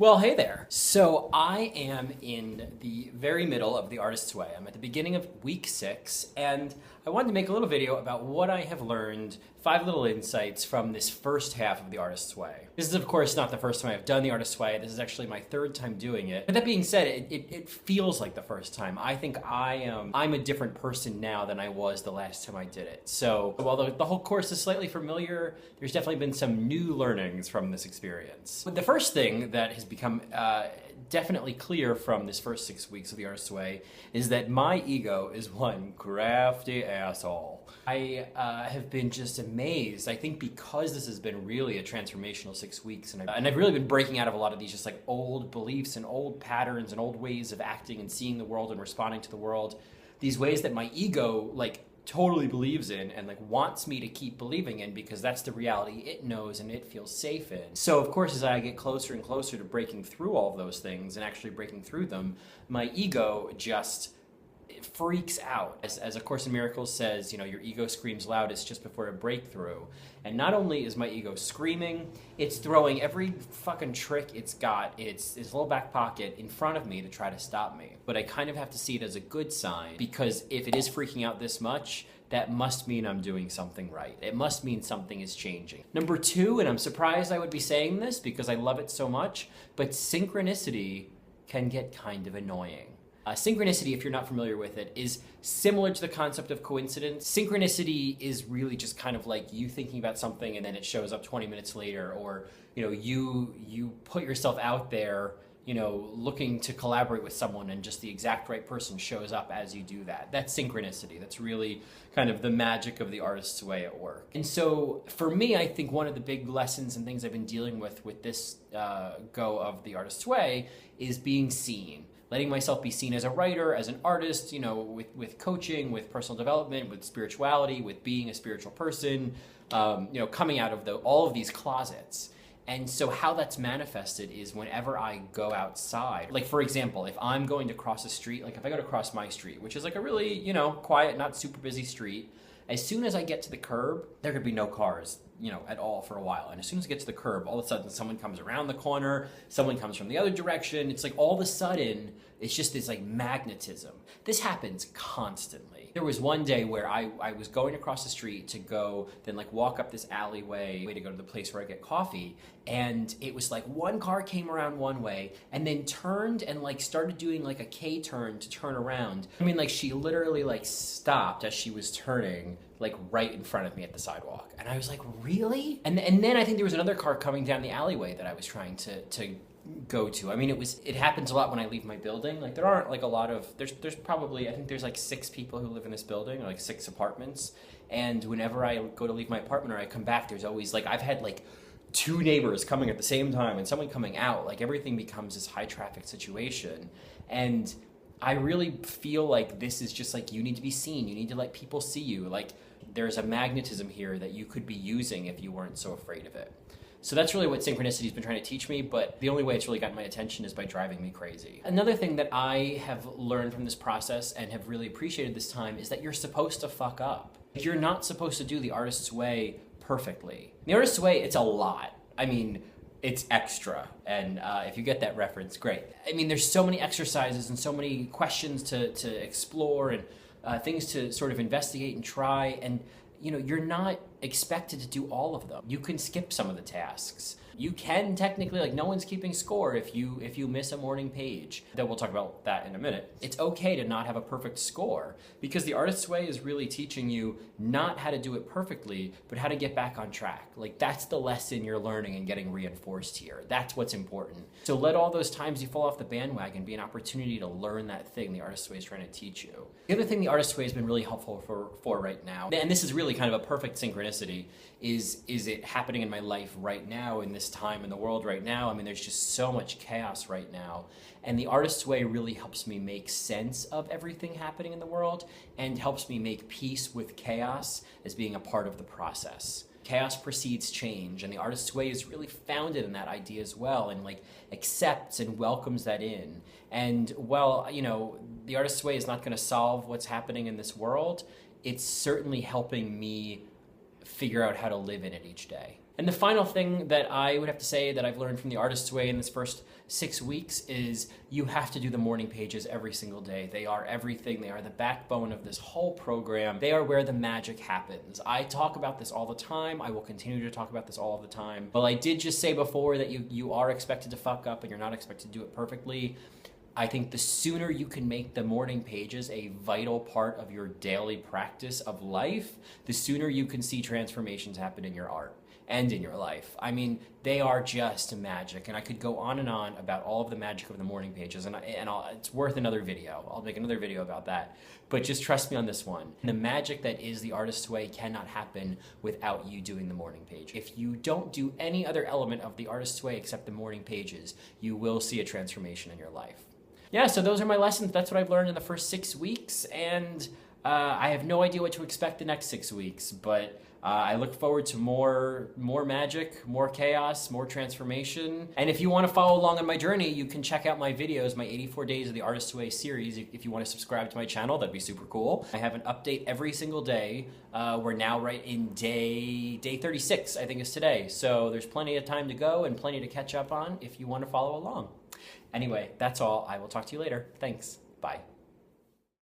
Well, hey there. So I am in the very middle of the Artist's Way. I'm at the beginning of week 6, and I wanted to make a little video about what I have learned, 5 little insights from this first half of the Artist's Way. This is, of course, not the first time I've done the Artist's Way. This is actually my 3rd time doing it. But that being said, it feels like the first time. I think I'm a different person now than I was the last time I did it. So while the whole course is slightly familiar, there's definitely been some new learnings from this experience. But the first thing that has become definitely clear from this first 6 weeks of the Artist's Way is that my ego is one crafty asshole. I have been just amazed. I think because this has been really a transformational 6 weeks, and I've really been breaking out of a lot of these just like old beliefs and old patterns and old ways of acting and seeing the world and responding to the world. These ways that my ego totally believes in and wants me to keep believing in because that's the reality it knows and it feels safe in. So of course, as I get closer and closer to breaking through all of those things and actually breaking through them, my ego just freaks out. As A Course in Miracles says, your ego screams loudest just before a breakthrough. And not only is my ego screaming, it's throwing every fucking trick it's got, its little back pocket in front of me to try to stop me. But I kind of have to see it as a good sign, because if it is freaking out this much, that must mean I'm doing something right. It must mean something is changing. Number 2, and I'm surprised I would be saying this because I love it so much, but synchronicity can get kind of annoying. Synchronicity, if you're not familiar with it, is similar to the concept of coincidence. Synchronicity is really just kind of like you thinking about something and then it shows up 20 minutes later, or you put yourself out there, looking to collaborate with someone and just the exact right person shows up as you do that. That's synchronicity. That's really kind of the magic of the Artist's Way at work. And so for me, I think one of the big lessons and things I've been dealing with this go of the Artist's Way is being seen. Letting myself be seen as a writer, as an artist, with coaching, with personal development, with spirituality, with being a spiritual person, coming out of all of these closets. And so how that's manifested is whenever I go outside, for example, if I'm going to cross a street, if I go to cross my street, which is a really, quiet, not super busy street, as soon as I get to the curb, there could be no cars, at all for a while. And as soon as I get to the curb, all of a sudden someone comes around the corner, someone comes from the other direction. It's all of a sudden, it's just this magnetism. This happens constantly. There was one day where I was going across the street to go, then walk up this alleyway to go to the place where I get coffee. And it was one car came around one way and then turned and started doing a K turn to turn around. I mean, she literally stopped as she was turning right in front of me at the sidewalk. And I was like, really? And then I think there was another car coming down the alleyway that I was trying to go to. I mean, it happens a lot when I leave my building. There aren't a lot of, there's probably, I think there's 6 people who live in this building, or 6 apartments. And whenever I go to leave my apartment or I come back, there's always I've had 2 neighbors coming at the same time and someone coming out. Everything becomes this high traffic situation. And I really feel this is just you need to be seen. You need to let people see you. There's a magnetism here that you could be using if you weren't so afraid of it. So that's really what Synchronicity has been trying to teach me, but the only way it's really gotten my attention is by driving me crazy. Another thing that I have learned from this process and have really appreciated this time is that you're supposed to fuck up. You're not supposed to do the Artist's Way perfectly. The Artist's Way, it's a lot. I mean, it's extra, and if you get that reference, great. I mean, there's so many exercises and so many questions to explore and things to sort of investigate and try, and you're not expected to do all of them. You can skip some of the tasks. You can technically, no one's keeping score if you miss a morning page. Though we'll talk about that in a minute. It's okay to not have a perfect score, because the Artist's Way is really teaching you not how to do it perfectly, but how to get back on track. That's the lesson you're learning and getting reinforced here. That's what's important. So let all those times you fall off the bandwagon be an opportunity to learn that thing the Artist's Way is trying to teach you. The other thing the Artist's Way has been really helpful for right now, and this is really kind of a perfect synchronicity, is it happening in my life right now, in this time in the world right now. I mean, there's just so much chaos right now, and the Artist's Way really helps me make sense of everything happening in the world and helps me make peace with chaos as being a part of the process. Chaos precedes change, and the Artist's Way is really founded in that idea as well, and accepts and welcomes that in. And while the Artist's Way is not going to solve what's happening in this world, it's certainly helping me figure out how to live in it each day. And the final thing that I would have to say that I've learned from the Artist's Way in this first 6 weeks is you have to do the morning pages every single day. They are everything. They are the backbone of this whole program. They are where the magic happens. I talk about this all the time. I will continue to talk about this all of the time. Well, I did just say before that you are expected to fuck up and you're not expected to do it perfectly. I think the sooner you can make the morning pages a vital part of your daily practice of life, the sooner you can see transformations happen in your art and in your life. I mean, they are just magic, and I could go on and on about all of the magic of the morning pages, and it's worth another video. I'll make another video about that, but just trust me on this one. The magic that is the Artist's Way cannot happen without you doing the morning page. If you don't do any other element of the Artist's Way except the morning pages, you will see a transformation in your life. Yeah, so those are my lessons. That's what I've learned in the first 6 weeks, and I have no idea what to expect the next 6 weeks, but I look forward to more magic, more chaos, more transformation. And if you want to follow along on my journey, you can check out my videos, my 84 Days of the Artist's Way series. If you want to subscribe to my channel, that'd be super cool. I have an update every single day. We're now right in day 36, I think is today. So there's plenty of time to go and plenty to catch up on if you want to follow along. Anyway, that's all. I will talk to you later. Thanks. Bye.